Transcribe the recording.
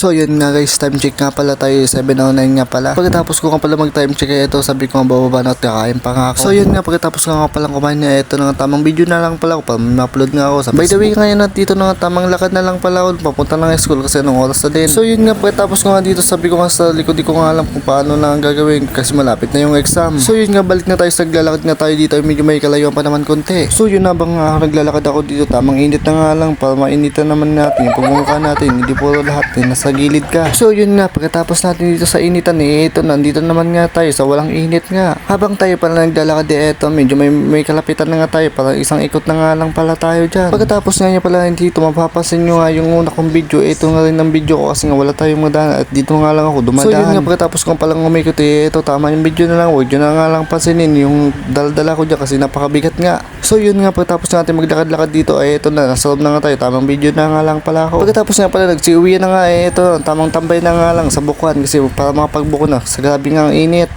So yun nga guys, time check nga pala tayo, 7:09 nga pala. Pagkatapos ko nga pala mag time check ito, sabi ko nga bababa na at kakain pa nga ako. So yun nga, pagkatapos ko nga pala kumain na ito na nga tamang video na lang pala ako, pa-upload nga ako. By the way ngayon at dito na nga tamang lakad na lang pala ako, papunta na nga school kasi anong oras na din. So yun nga, pagkatapos ko nga dito, sabi ko nga sa likod, di ko nga alam kung paano na ang gagawin kasi malapit na yung exam. So yun nga, balik na tayo sa naglalakad nga tayo dito, medyo may kalayuan pa naman konti. So yun na bang naglalakad ako dito, tamang init na nga lang para mainitan naman natin yung pagmumukha natin, hindi po lahat nasa gilid ka. So yun nga, pagkatapos natin dito sa initan ito nandito naman nga tayo sa walang init nga. Habang tayo pala naglalakad ito, medyo may kalapitan na nga tayo, parang isang ikot na nga lang pala tayo dyan. Pagkatapos nga niya pala dito, mapapansin nyo nga yung una kong video, ito nga rin ang video ko kasi nga wala tayong madaan at dito nga lang ako dumadaan. So yun nga, pagkatapos ko palang umikot ito, tama yung video na lang, huwag nyo na nga lang pansinin yung daldala ko dyan kasi napakabigat nga. So yun nga, pagkatapos natin maglakad-lakad dito ito na, nasa loob na nga tayo, tamang video na nga lang pala ako. Pagkatapos nga pala nagsiuwi na nga ito, tamang tambay na nga lang sa bukuan kasi para makapagbuko na sa grabe nga ang init.